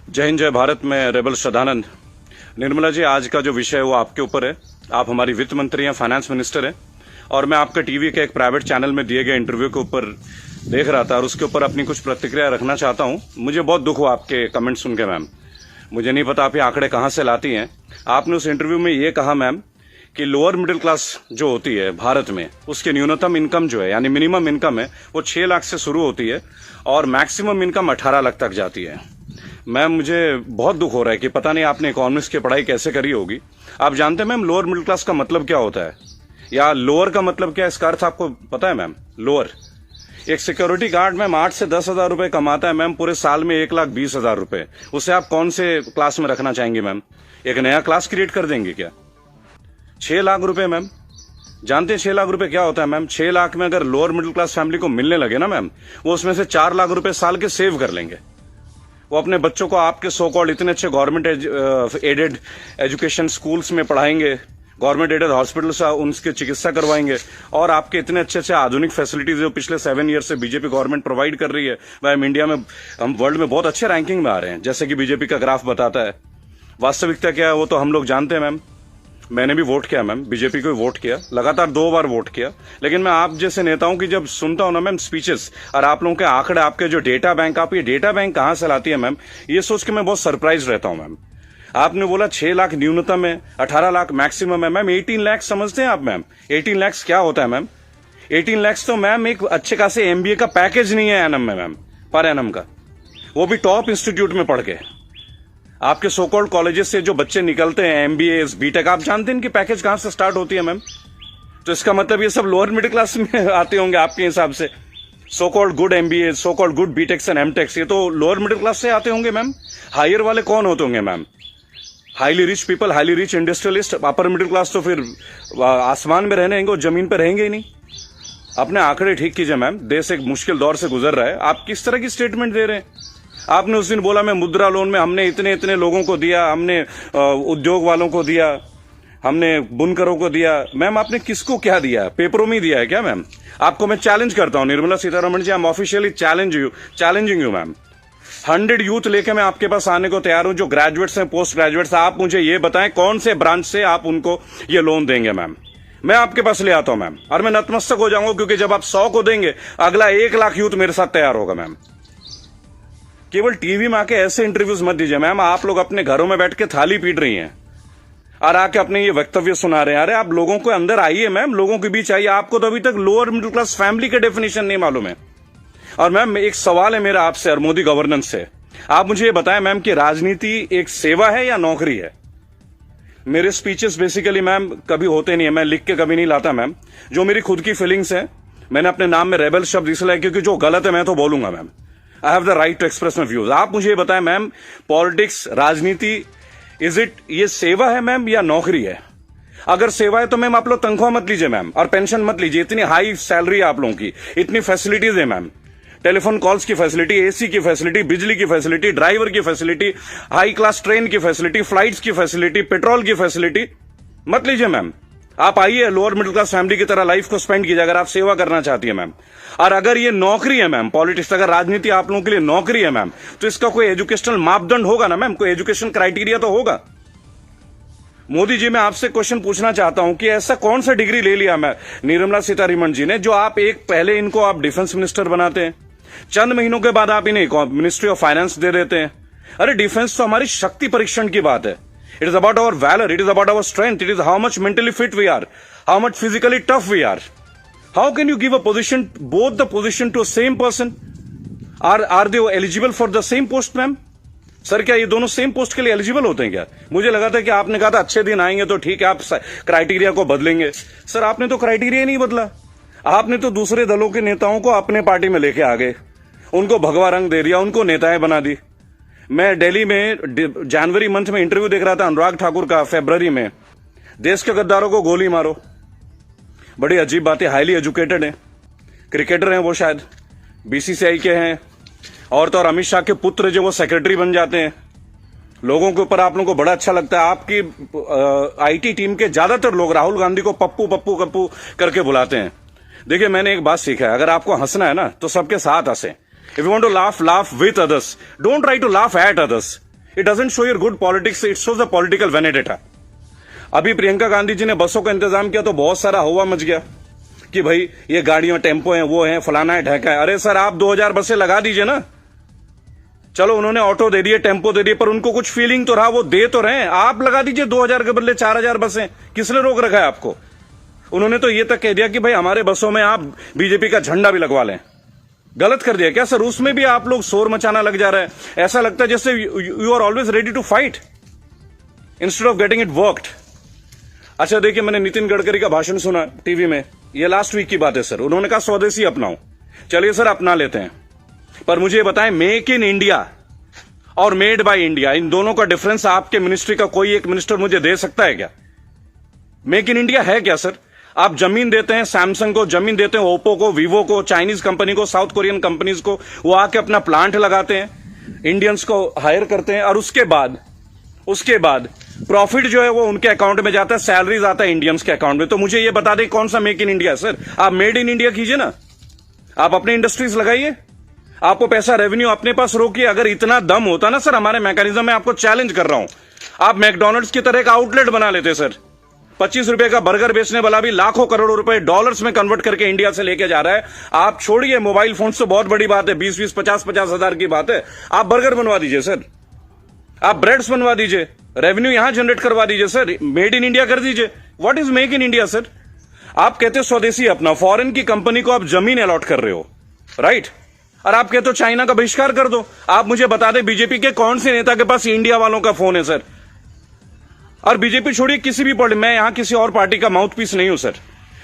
जय हिंद, जय भारत। मैं रेबल श्रद्धानंद। निर्मला जी, आज का जो विषय है वो आपके ऊपर है। आप हमारी वित्त मंत्री हैं, फाइनेंस मिनिस्टर हैं, और मैं आपका टीवी के एक प्राइवेट चैनल में दिए गए इंटरव्यू के ऊपर देख रहा था और उसके ऊपर अपनी कुछ प्रतिक्रिया रखना चाहता हूं। मुझे बहुत दुख हुआ आपके कमेंट सुन के मैम। मुझे नहीं पता आप ये आंकड़े कहां से लाती हैं। आपने उस इंटरव्यू में ये कहा मैम कि लोअर मिडिल क्लास जो होती है भारत में, उसके न्यूनतम इनकम जो है यानी मिनिमम इनकम है वो 6 लाख से शुरू होती है और मैक्सिमम इनकम 18 लाख तक जाती है। मैम, मुझे बहुत दुख हो रहा है कि पता नहीं आपने इकोनॉमिक्स की पढ़ाई कैसे करी होगी। आप जानते हैं मैम लोअर मिडिल क्लास का मतलब क्या होता है, या लोअर का मतलब क्या है, इसका अर्थ आपको पता है मैम? लोअर, एक सिक्योरिटी गार्ड मैम 8 से 10 हजार रुपए कमाता है मैम, पूरे साल में 1,20,000 रुपए। उसे आप कौन से क्लास में रखना चाहेंगे मैम? एक नया क्लास क्रिएट कर देंगे क्या? 6 लाख रुपए मैम, जानते हैं 6 लाख रुपए क्या होता है मैम? 6 लाख में अगर लोअर मिडिल क्लास फैमिली को मिलने लगे ना मैम, वो उसमें से 4 लाख रुपए साल के सेव कर लेंगे। वो अपने बच्चों को आपके सो कॉल्ड इतने अच्छे गवर्नमेंट एडेड एजुकेशन स्कूल्स में पढ़ाएंगे, गवर्नमेंट एडेड हॉस्पिटल से उनकी चिकित्सा करवाएंगे, और आपके इतने अच्छे अच्छे आधुनिक फैसिलिटीज जो पिछले 7 ईयर से बीजेपी गवर्नमेंट प्रोवाइड कर रही है, वह हम इंडिया में, हम वर्ल्ड में बहुत अच्छे रैंकिंग में आ रहे हैं, जैसे कि बीजेपी का ग्राफ बताता है। वास्तविकता क्या है वो तो हम लोग जानते हैं मैम। मैंने भी वोट किया मैम, बीजेपी को वोट किया, लगातार 2 बार वोट किया। लेकिन मैं आप जैसे नेताओं की जब सुनता हूं ना मैम स्पीचेस, और आप लोगों के आंकड़े, आपके जो डेटा बैंक, आप ये डेटा बैंक कहां से लाती है मैम, ये सोच के मैं बहुत सरप्राइज रहता हूं मैम। आपने बोला 6 लाख न्यूनतम है, 18 लाख मैक्सिमम है मैम। 18 लाख समझते हैं आप मैम? 18 लाख क्या होता है मैम? 18 लाख तो मैम एक अच्छे खासे एमबीए का पैकेज नहीं है एनम में मैम, पर एनम का, वो भी टॉप इंस्टीट्यूट में पढ़ के। आपके सो कॉल्ड कॉलेजेस से जो बच्चे निकलते हैं, एमबीए, बीटेक, आप जानते हैं इनकी पैकेज कहां से स्टार्ट होती है मैम? तो इसका मतलब ये सब लोअर मिडिल क्लास में आते होंगे आपके हिसाब से। So called good MBA, so called good B Techs and M Techs, ये तो लोअर मिडिल क्लास से आते होंगे मैम। हायर वाले कौन होते होंगे ma'am? Highly rich people, highly rich industrialist. Upper middle class तो फिर आसमान में रहने और जमीन पर रहेंगे ही नहीं। अपने आंकड़े ठीक कीजिए मैम, देश एक मुश्किल दौर से गुजर रहा है। आप किस तरह की स्टेटमेंट दे रहे हैं? आपने उस दिन बोला मैं मुद्रा लोन में हमने इतने इतने लोगों को दिया, हमने उद्योग वालों को दिया, हमने बुनकरों को दिया। मैम, आपने किसको क्या दिया? पेपरों में दिया है क्या मैम? आपको मैं चैलेंज करता हूं Nirmala Sitharaman ji, I am officially challenging you ma'am. 100 youth लेके मैं आपके पास आने को तैयार हूं, जो ग्रेजुएट्स हैं, पोस्ट ग्रेजुएट्स। आप मुझे ये बताएं कौन से ब्रांच से आप उनको ये लोन देंगे मैम। मैं आपके पास ले आता हूं मैम, और मैं नतमस्तक हो जाऊंगा, क्योंकि जब आप 100 को देंगे, अगला 1 लाख यूथ मेरे साथ तैयार होगा मैम। केवल टीवी में आके ऐसे इंटरव्यूज मत दीजिए मैम। आप लोग अपने घरों में बैठ के थाली पीट रही हैं और आके अपने ये वक्तव्य सुना रहे हैं। अरे आप लोगों को अंदर आइए मैम, लोगों के बीच आइए। आपको तो अभी तक लोअर मिडिल क्लास फैमिली के डेफिनेशन नहीं मालूम है। और मैम, एक सवाल है मेरा आपसे और मोदी गवर्नेंस से। आप मुझे ये बताएं मैम कि राजनीति एक सेवा है या नौकरी है? मेरे स्पीचेस बेसिकली मैम कभी होते नहीं है, मैं लिख के कभी नहीं लाता मैम। जो मेरी खुद की फीलिंग्स है, मैंने अपने नाम में रेबल शब्द इसलिए, क्योंकि जो गलत है मैं तो बोलूंगा ma'am. I have the right to express my views. आप मुझे ये बताएं मैम, पॉलिटिक्स, राजनीति, इज इट, ये सेवा है मैम या नौकरी है? अगर सेवा है तो मैम आप लोग तनख्वाह मत लीजिए मैम, और पेंशन मत लीजिए। इतनी हाई सैलरी है आप लोगों की, इतनी फैसिलिटीज है मैम, टेलीफोन कॉल्स की फैसिलिटी, एसी की फैसिलिटी, बिजली की फैसिलिटी, ड्राइवर की फैसिलिटी, हाई क्लास ट्रेन की फैसिलिटी, फ्लाइट्स की फैसिलिटी, पेट्रोल की फैसिलिटी। मत लीजिए मैम। आप आइए, लोअर मिडिल क्लास फैमिली की तरह लाइफ को स्पेंड कीजिए अगर आप सेवा करना चाहती है मैम। और अगर ये नौकरी है मैम, पॉलिटिक्स, अगर राजनीति आप लोगों के लिए नौकरी है मैम, तो इसका कोई एजुकेशनल मापदंड होगा ना मैम, कोई एजुकेशन क्राइटेरिया तो होगा। मोदी जी, मैं आपसे क्वेश्चन पूछना चाहता हूं कि ऐसा कौन सा डिग्री ले लिया मैं निर्मला सीतारमण जी ने, जो आप एक पहले इनको आप डिफेंस मिनिस्टर बनाते हैं, चंद महीनों के बाद आप इन्हें मिनिस्ट्री ऑफ फाइनेंस दे देते हैं। अरे डिफेंस तो हमारी शक्ति परीक्षण की बात है। It is about our valor. It is about our strength. It is how much mentally fit we are, how much physically tough we are. How can you give a position, both the position, to a same person? Are they eligible for the same post, ma'am? Sir, क्या ये दोनों same post के लिए eligible होते हैं क्या? मुझे लगा था कि आपने कहा था अच्छे दिन आएंगे तो ठीक है, आप क्राइटेरिया को बदलेंगे। सर, आपने तो क्राइटेरिया नहीं बदला। आपने तो दूसरे दलों के नेताओं को अपने पार्टी में लेके आ गए, उनको भगवा रंग दे दिया, उनको नेताएं बना दी। मैं दिल्ली में जनवरी मंथ में इंटरव्यू देख रहा था अनुराग ठाकुर का, फरवरी में, देश के गद्दारों को गोली मारो। बड़ी अजीब बात है। हाईली एजुकेटेड हैं, क्रिकेटर हैं वो, शायद बीसीसीआई के हैं, और तो और अमित शाह के पुत्र जो वो सेक्रेटरी बन जाते हैं। लोगों के ऊपर आप लोगों को बड़ा अच्छा लगता है। आपकी आईटी टीम के ज्यादातर लोग राहुल गांधी को पप्पू पप्पू कप्पू करके बुलाते हैं। देखिए, मैंने एक बात सीखा है, अगर आपको हंसना है ना तो सबके साथ हंसे। If you want to laugh, laugh with others. Don't try to laugh at others. It doesn't show your good politics, it shows the political vendetta. अभी प्रियंका गांधी जी ने बसों का इंतजाम किया तो बहुत सारा हवा मच गया कि भाई ये गाड़ियों टेम्पो हैं, वो हैं, फलाना है, ढहका है। अरे सर, आप 2000 बसें लगा दीजिए ना। चलो उन्होंने ऑटो दे दिए, टेम्पो दे दिए, पर उनको कुछ फीलिंग तो रहा, वो दे तो रहे हैं। आप लगा दीजिए 2000 के बदले 4000 बसें। किसने रोक रखा है आपको? उन्होंने तो ये तक कह दिया कि भाई हमारे बसों में आप बीजेपी का झंडा भी लगवा लें। गलत कर दिया क्या सर? उसमें भी आप लोग शोर मचाना लग जा रहे हैं। ऐसा लगता है जैसे you are always ready to fight instead of getting it worked. अच्छा देखिए, मैंने नितिन गडकरी का भाषण सुना टीवी में, ये लास्ट वीक की बात है सर। उन्होंने कहा स्वदेशी अपनाओ। चलिए सर, अपना लेते हैं, पर मुझे बताएं, मेक इन इंडिया और मेड बाय इंडिया, इन दोनों का डिफरेंस आपके मिनिस्ट्री का कोई एक मिनिस्टर मुझे दे सकता है क्या? मेक इन इंडिया है क्या सर? आप जमीन देते हैं सैमसंग को, जमीन देते हैं ओप्पो को, वीवो को, चाइनीज कंपनी को, साउथ कोरियन कंपनीज को, वो आके अपना प्लांट लगाते हैं, इंडियंस को हायर करते हैं, और उसके बाद प्रॉफिट जो है वो उनके अकाउंट में जाता है, सैलरीज आता है इंडियंस के अकाउंट में। तो मुझे ये बता दें कौन सा मेक इन इंडिया सर? आप मेड इन इंडिया कीजिए ना, आप अपने इंडस्ट्रीज लगाइए, आपको पैसा रेवेन्यू अपने पास रोकिए। अगर इतना दम होता ना सर हमारे मैकेनिज्म में, आपको चैलेंज कर रहा हूं, आप मैकडोनल्ड्स की तरह एक आउटलेट बना लेते सर। 25 रुपए का बर्गर बेचने वाला भी लाखों करोड़ों रुपए डॉलर्स में कन्वर्ट करके इंडिया से लेके जा रहा है। आप छोड़िए मोबाइल फोन तो बहुत बड़ी बात है, 20-20, 50-50 हजार की बात है। आप बर्गर बनवा दीजिए सर, आप ब्रेड्स बनवा दीजिए, रेवेन्यू यहां जनरेट करवा दीजिए सर, मेड इन इंडिया कर दीजिए। What is make in India sir? आप कहते हो स्वदेशी अपना, फॉरेन की कंपनी को आप जमीन अलॉट कर रहे हो, राइट? और आप कहते हो चाइना का बहिष्कार कर दो। आप मुझे बता दें बीजेपी के कौन से नेता के पास इंडिया वालों का फोन है सर? और बीजेपी छोड़िए, किसी भी पार्टी, मैं यहां किसी और पार्टी का माउथ पीस नहीं हूं सर,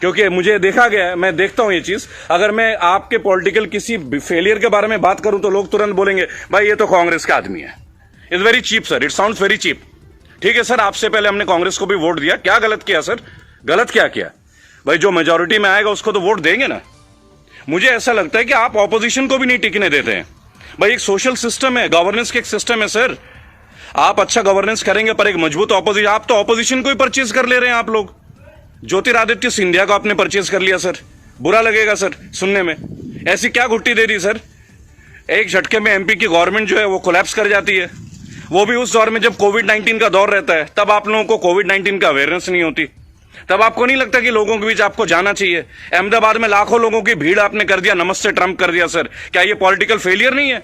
क्योंकि मुझे देखा गया है, मैं देखता हूं ये चीज। अगर मैं आपके पॉलिटिकल किसी फेलियर के बारे में बात करूं तो लोग तुरंत बोलेंगे भाई ये तो कांग्रेस का आदमी है। It's very cheap sir, it sounds very cheap. ठीक है सर, आपसे पहले हमने कांग्रेस को भी वोट दिया, क्या गलत किया सर? गलत क्या किया भाई? जो मेजोरिटी में आएगा उसको तो वोट देंगे ना। मुझे ऐसा लगता है कि आप ऑपोजिशन को भी नहीं टिकने देते हैं। भाई एक सोशल सिस्टम है, गवर्नेंस के एक सिस्टम है सर। आप अच्छा गवर्नेंस करेंगे पर एक मजबूत ऑपोजिशन, आप तो ऑपोजिशन को ही परचेज कर ले रहे हैं आप लोग। ज्योतिरादित्य सिंधिया को आपने परचेज कर लिया सर, बुरा लगेगा सर सुनने में। ऐसी क्या घुट्टी दे दी सर? एक झटके में एमपी की गवर्नमेंट जो है वो कोलैप्स कर जाती है, वो भी उस दौर में जब कोविड-19 का दौर रहता है। तब आप लोगों को कोविड-19 का अवेयरनेस नहीं होती, तब आपको नहीं लगता कि लोगों के बीच आपको जाना चाहिए। अहमदाबाद में लाखों लोगों की भीड़ आपने कर दिया, नमस्ते ट्रंप कर दिया सर। क्या ये पॉलिटिकल फेलियर नहीं है?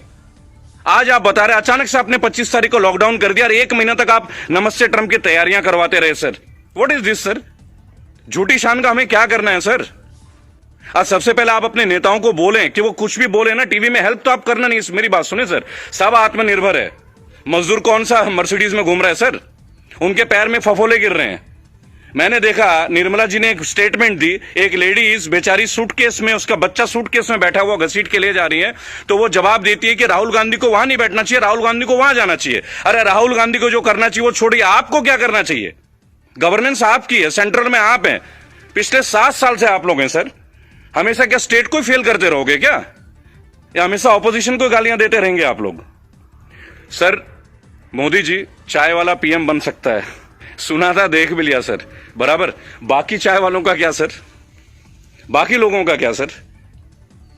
आज आप बता रहे अचानक से आपने 25 तारीख को लॉकडाउन कर दिया और 1 महीना तक आप नमस्ते ट्रंप की तैयारियां करवाते रहे sir. What is this sir? झूठी शान का हमें क्या करना है सर? आज सबसे पहले आप अपने नेताओं को बोलें कि वो कुछ भी बोले ना टीवी में, हेल्प तो आप करना नहीं। मेरी बात सुने सर, सब आत्मनिर्भर है। मजदूर कौन सा मर्सिडीज में घूम रहा है सर? उनके पैर में फफोले गिर रहे हैं। मैंने देखा निर्मला जी ने एक स्टेटमेंट दी, एक लेडीज बेचारी सूटकेस में, उसका बच्चा सूटकेस में बैठा हुआ घसीट के ले जा रही है, तो वो जवाब देती है कि राहुल गांधी को वहां नहीं बैठना चाहिए, राहुल गांधी को वहां जाना चाहिए। अरे राहुल गांधी को जो करना चाहिए वो छोड़िए, आपको क्या करना चाहिए? गवर्नेंस आपकी है, सेंट्रल में आप हैं, पिछले 7 साल से आप लोग हैं सर। हमेशा क्या स्टेट को फेल करते रहोगे क्या, या हमेशा ऑपोजिशन को गालियां देते रहेंगे आप लोग? सर मोदी जी चाय वाला पीएम बन सकता है, सुना था, देख भी लिया सर, बराबर। बाकी चाय वालों का क्या सर? बाकी लोगों का क्या सर?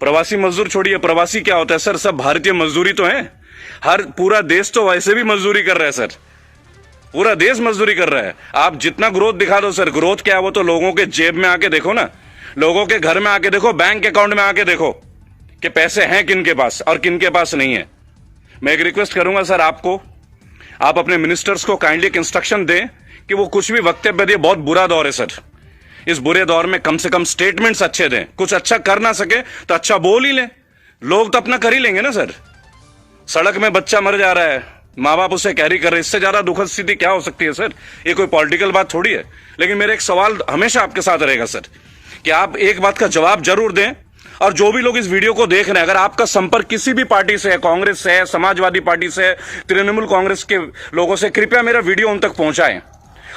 प्रवासी मजदूर छोड़िए, प्रवासी क्या होता है सर? सब भारतीय मजदूरी तो है। हर पूरा देश तो वैसे भी मजदूरी कर रहा है सर, पूरा देश मजदूरी कर रहा है। आप जितना ग्रोथ दिखा दो सर, ग्रोथ क्या है वो तो लोगों के जेब में आके देखो ना, लोगों के घर में आके देखो, बैंक अकाउंट में आके देखो कि पैसे हैं किन के पास और किन के पास नहीं है। मैं एक रिक्वेस्ट करूंगा सर आपको, आप अपने मिनिस्टर्स को काइंडली एक इंस्ट्रक्शन दें कि वो कुछ भी वक्तव्य दे। बहुत बुरा दौर है सर, इस बुरे दौर में कम से कम स्टेटमेंट्स अच्छे दें। कुछ अच्छा कर ना सके तो अच्छा बोल ही लें, लोग तो अपना कर ही लेंगे ना सर। सड़क में बच्चा मर जा रहा है, माँ बाप उसे कैरी कर रहे हैं, इससे ज्यादा दुखद स्थिति क्या हो सकती है सर? ये कोई पॉलिटिकल बात थोड़ी है। लेकिन मेरा एक सवाल हमेशा आपके साथ रहेगा सर, कि आप एक बात का जवाब जरूर दें। और जो भी लोग इस वीडियो को देख रहे हैं, अगर आपका संपर्क किसी भी पार्टी से है, कांग्रेस से है, समाजवादी पार्टी से है, तृणमूल कांग्रेस के लोगों से, कृपया मेरा वीडियो उन तक पहुंचाएं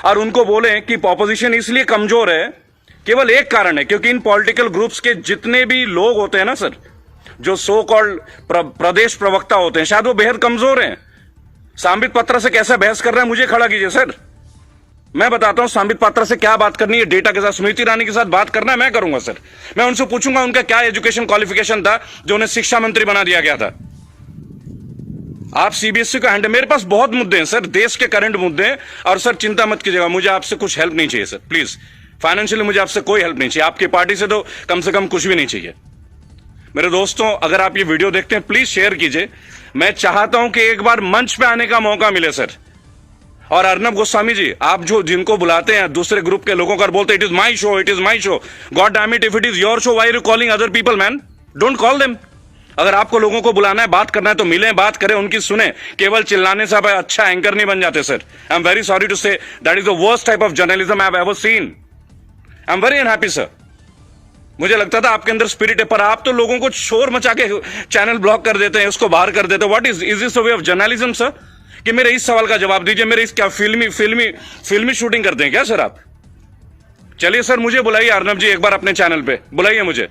और उनको बोलें कि ऑपोजिशन इसलिए कमजोर है, केवल एक कारण है, क्योंकि इन पॉलिटिकल ग्रुप्स के जितने भी लोग होते हैं ना सर, जो सो कॉल्ड प्रदेश प्रवक्ता होते हैं, शायद वो बेहद कमजोर हैं। सांबित पात्रा से कैसा बहस कर रहा है मुझे खड़ा कीजिए सर, मैं बताता हूं सांबित पात्रा से क्या बात करनी है, डेटा के साथ। स्मृति ईरानी के साथ बात करना है, मैं करूंगा सर। मैं उनसे पूछूंगा उनका क्या एजुकेशन क्वालिफिकेशन था जो उन्हें शिक्षा मंत्री बना दिया गया था। आप सीबीएसई को हैंडल, मेरे पास बहुत मुद्दे हैं सर, देश के करंट मुद्दे हैं। और सर चिंता मत कीजिएगा, मुझे आपसे कुछ हेल्प नहीं चाहिए सर, प्लीज। फाइनेंशियली मुझे आपसे कोई हेल्प नहीं चाहिए, आपकी पार्टी से तो कम से कम कुछ भी नहीं चाहिए। मेरे दोस्तों, अगर आप ये वीडियो देखते हैं प्लीज शेयर कीजिए। मैं चाहता हूं कि एक बार मंच पे आने का मौका मिले सर। और अर्नब गोस्वामी जी, आप जो जिनको बुलाते हैं दूसरे ग्रुप के लोगों को बोलते it is my show, it is my show, god damn it, if it is your show why are you calling other people man? Don't call them. अगर आपको लोगों को बुलाना है, बात करना है तो मिलें, बात करें, उनकी सुने। केवल चिल्लाने से आप अच्छा एंकर नहीं बन जाते sir. I am very sorry to say that is the worst type of journalism I have ever seen. I am very unhappy sir. मुझे लगता था आपके अंदर स्पिरिट है, पर आप तो लोगों को शोर मचा के चैनल ब्लॉक कर देते हैं, उसको बाहर कर देते हैं। What is this way of journalism sir? कि मेरे इस सवाल का जवाब दीजिए। मेरे इस क्या फिल्मी शूटिंग करते हैं क्या सर आप? चलिए सर, मुझे बुलाइए अर्नब जी एक बार अपने चैनल पे, बुलाइए मुझे।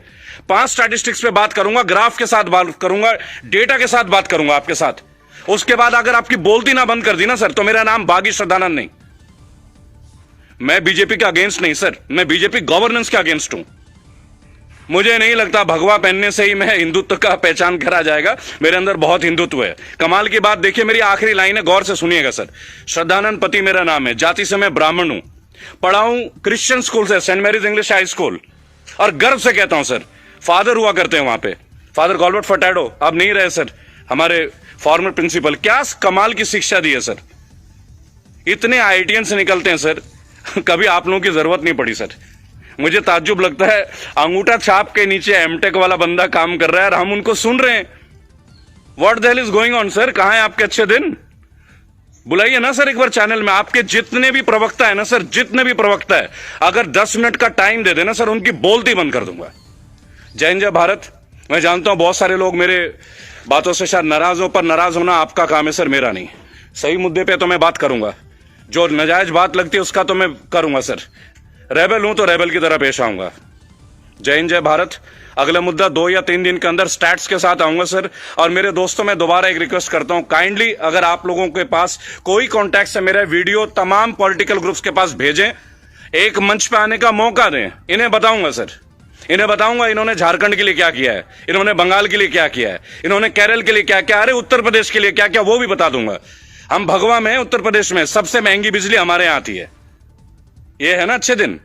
5 स्टैटिस्टिक्स पे बात करूंगा, ग्राफ के साथ बात करूंगा, डेटा के साथ बात करूंगा आपके साथ। उसके बाद अगर आपकी बोलती ना बंद कर दी ना सर, तो मेरा नाम बागी श्रद्धानंद नहीं। मैं बीजेपी के अगेंस्ट नहीं सर, मैं बीजेपी गवर्नेंस के अगेंस्ट हूं। मुझे नहीं लगता भगवा पहनने से ही मैं हिंदुत्व का पहचान करा जाएगा। मेरे अंदर बहुत हिंदुत्व है। कमाल की बात देखिए, मेरी आखिरी लाइन है, गौर से सुनिएगा सर। श्रद्धानंद पति मेरा नाम है, जाति से मैं ब्राह्मण हूं, पढ़ा हूं क्रिश्चियन स्कूल से, saint Mary's English high school, और गर्व से कहता हूं सर, फादर हुआ करते हैं वहां पे, फादर गॉलबर्ट फर्टैडो, अब नहीं रहे सर, हमारे फॉर्मर प्रिंसिपल। क्या कमाल की शिक्षा दी है सर। इतने आईआईटीएन से निकलते हैं सर, कभी आप लोगों की जरूरत नहीं पड़ी सर। मुझे ताज्जुब लगता है, अंगूठा छाप के नीचे एमटेक वाला बंदा काम कर रहा है और हम उनको सुन रहे हैं। What the hell is going on sir? कहां है आपके अच्छे दिन? बुलाइए ना सर एक बार चैनल में। आपके जितने भी प्रवक्ता है ना सर, जितने भी प्रवक्ता है, अगर 10 मिनट का टाइम दे देना सर, उनकी बोलती बंद कर दूंगा। जय हिंद, जय भारत। मैं जानता हूं बहुत सारे लोग मेरे बातों से शायद नाराज हो, पर नाराज होना आपका काम है सर, मेरा नहीं। सही मुद्दे पे तो मैं बात करूंगा, जो नाजायज बात लगती है उसका तो मैं करूंगा सर। रेबल हूं तो रेबल की तरह पेश आऊंगा। जय हिंद, जय भारत। अगला मुद्दा 2 या 3 दिन के अंदर स्टैट्स के साथ आऊंगा सर। और मेरे दोस्तों, मैं दोबारा एक रिक्वेस्ट करता हूं, काइंडली अगर आप लोगों के पास कोई कॉन्टैक्ट है, मेरा वीडियो तमाम पॉलिटिकल ग्रुप्स के पास भेजें, एक मंच पे आने का मौका दें। इन्हें बताऊंगा सर, इन्हें बताऊंगा इन्होंने झारखंड के लिए क्या किया है, इन्होंने बंगाल के लिए क्या किया है, इन्होंने केरल के लिए क्या किया, अरे उत्तर प्रदेश के लिए क्या क्या, वो भी बता दूंगा। हम भगवा में, उत्तर प्रदेश में सबसे महंगी बिजली हमारे यहां आती है। ये है ना अच्छे दिन।